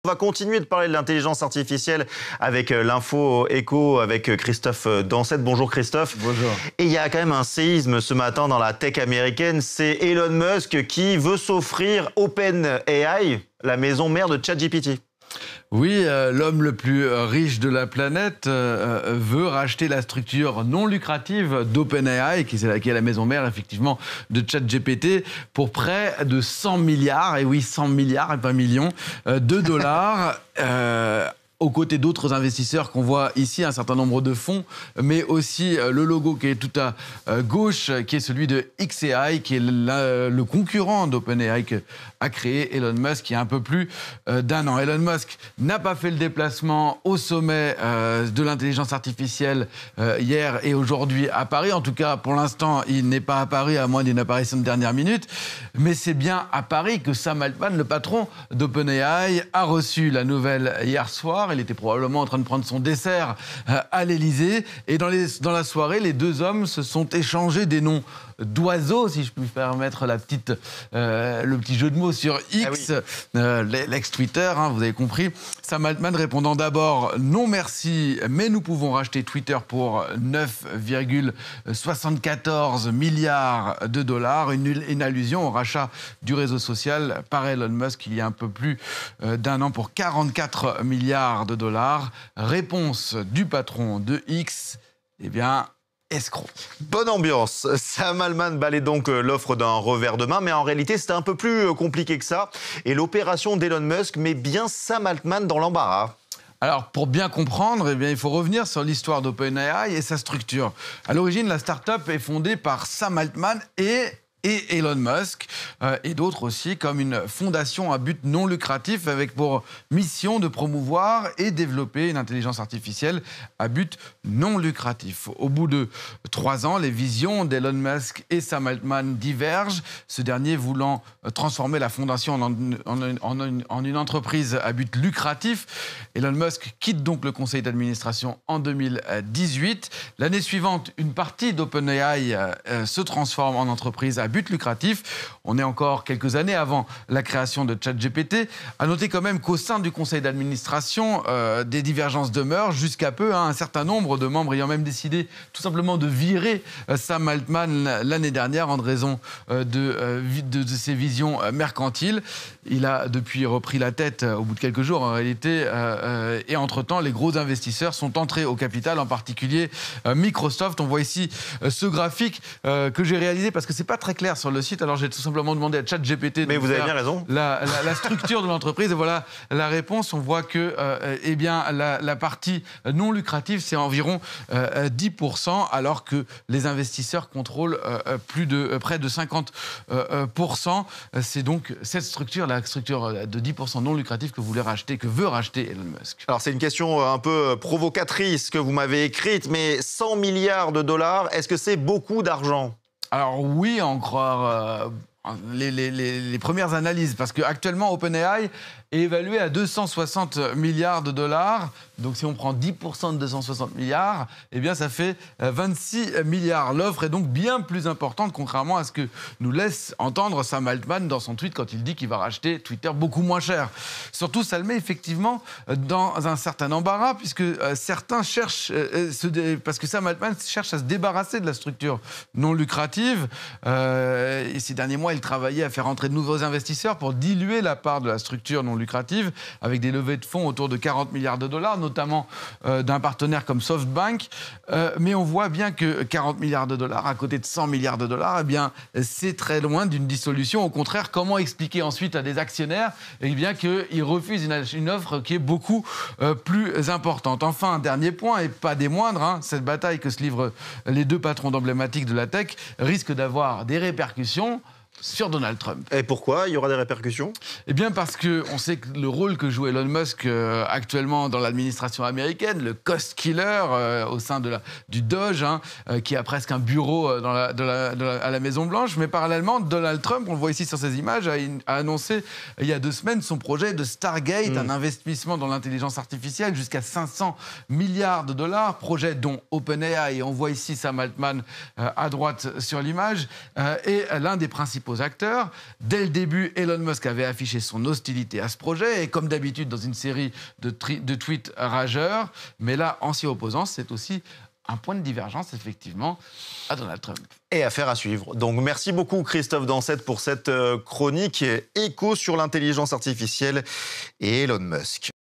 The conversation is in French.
On va continuer de parler de l'intelligence artificielle avec l'info éco avec Christophe Dansette. Bonjour Christophe. Bonjour. Et il y a quand même un séisme ce matin dans la tech américaine. C'est Elon Musk qui veut s'offrir OpenAI, la maison mère de ChatGPT. Oui, l'homme le plus riche de la planète veut racheter la structure non lucrative d'OpenAI, qui est la maison mère, effectivement, de ChatGPT, pour près de 100 milliards, et oui, 100 milliards et pas millions, de dollars. Aux côtés d'autres investisseurs qu'on voit ici, un certain nombre de fonds, mais aussi le logo qui est tout à gauche, qui est celui de xAI, qui est le concurrent d'OpenAI qu'a créé Elon Musk il y a un peu plus d'un an. Elon Musk n'a pas fait le déplacement au sommet de l'intelligence artificielle hier et aujourd'hui à Paris. En tout cas, pour l'instant, il n'est pas à Paris, à moins d'une apparition de dernière minute. Mais c'est bien à Paris que Sam Altman, le patron d'OpenAI, a reçu la nouvelle hier soir. Il était probablement en train de prendre son dessert à l'Élysée. Et dans la soirée, les deux hommes se sont échangés des noms d'oiseaux, si je puis permettre le petit jeu de mots sur X, ah oui. L'ex-Twitter, vous avez compris. Sam Altman répondant d'abord « Non merci, mais nous pouvons racheter Twitter pour 9,74 milliards de dollars », une allusion au rachat du réseau social par Elon Musk il y a un peu plus d'un an pour 44 milliards de dollars. Réponse du patron de X, eh bien, escroc. Bonne ambiance. Sam Altman balaye donc l'offre d'un revers de main, mais en réalité, c'était un peu plus compliqué que ça. Et l'opération d'Elon Musk met bien Sam Altman dans l'embarras. Alors, pour bien comprendre, eh bien, il faut revenir sur l'histoire d'OpenAI et sa structure. À l'origine, la start-up est fondée par Sam Altman et Elon Musk, et d'autres aussi, comme une fondation à but non lucratif avec pour mission de promouvoir et développer une intelligence artificielle à but non lucratif. Au bout de 3 ans, les visions d'Elon Musk et Sam Altman divergent, ce dernier voulant transformer la fondation en une entreprise à but lucratif. Elon Musk quitte donc le conseil d'administration en 2018. L'année suivante, une partie d'OpenAI se transforme en entreprise à but lucratif. On est encore quelques années avant la création de ChatGPT. À noter quand même qu'au sein du conseil d'administration, des divergences demeurent jusqu'à peu, un certain nombre de membres ayant même décidé tout simplement de virer Sam Altman l'année dernière en raison de ses visions mercantiles. Il a depuis repris la tête au bout de quelques jours en réalité, et entre-temps, les gros investisseurs sont entrés au capital, en particulier Microsoft. On voit ici ce graphique que j'ai réalisé parce que c'est pas très clair sur le site, alors j'ai tout simplement demandé à ChatGPT de faire la structure de l'entreprise, et voilà la réponse. On voit que eh bien, la partie non lucrative, c'est environ 10%, alors que les investisseurs contrôlent près de 50%. C'est donc cette structure, la structure de 10% non lucrative que veut racheter Elon Musk. Alors c'est une question un peu provocatrice que vous m'avez écrite, mais 100 milliards de dollars, est-ce que c'est beaucoup d'argent ? Alors oui, à en croire les premières analyses, parce qu'actuellement OpenAI est évalué à 260 milliards de dollars. Donc si on prend 10% de 260 milliards, eh bien ça fait 26 milliards. L'offre est donc bien plus importante, contrairement à ce que nous laisse entendre Sam Altman dans son tweet quand il dit qu'il va racheter Twitter beaucoup moins cher. Surtout, ça le met effectivement dans un certain embarras, puisque certains cherchent, parce que Sam Altman cherche à se débarrasser de la structure non lucrative. Et ces derniers mois, il travaillait à faire entrer de nouveaux investisseurs pour diluer la part de la structure non lucrative, avec des levées de fonds autour de 40 milliards de dollars, notamment d'un partenaire comme SoftBank. Mais on voit bien que 40 milliards de dollars, à côté de 100 milliards de dollars, eh bien, c'est très loin d'une dissolution. Au contraire, comment expliquer ensuite à des actionnaires qu'ils refusent une offre qui est beaucoup plus importante? Enfin, un dernier point, et pas des moindres, cette bataille que se livrent les deux patrons emblématiques de la tech risque d'avoir des répercussions sur Donald Trump. Et pourquoi il y aura des répercussions ? Eh bien parce qu'on sait que le rôle que joue Elon Musk actuellement dans l'administration américaine, le cost killer au sein du Doge, qui a presque un bureau à la Maison-Blanche, mais parallèlement, Donald Trump, on le voit ici sur ces images, a annoncé il y a 2 semaines son projet de Stargate, un investissement dans l'intelligence artificielle jusqu'à 500 milliards de dollars, projet dont OpenAI, et on voit ici Sam Altman à droite sur l'image, est l'un des principaux autres acteurs. Dès le début, Elon Musk avait affiché son hostilité à ce projet, et comme d'habitude dans une série de tweets rageurs. Mais là, en s'y opposant, c'est aussi un point de divergence, effectivement, à Donald Trump. Et affaire à suivre. Donc merci beaucoup Christophe Dansette pour cette chronique écho sur l'intelligence artificielle et Elon Musk.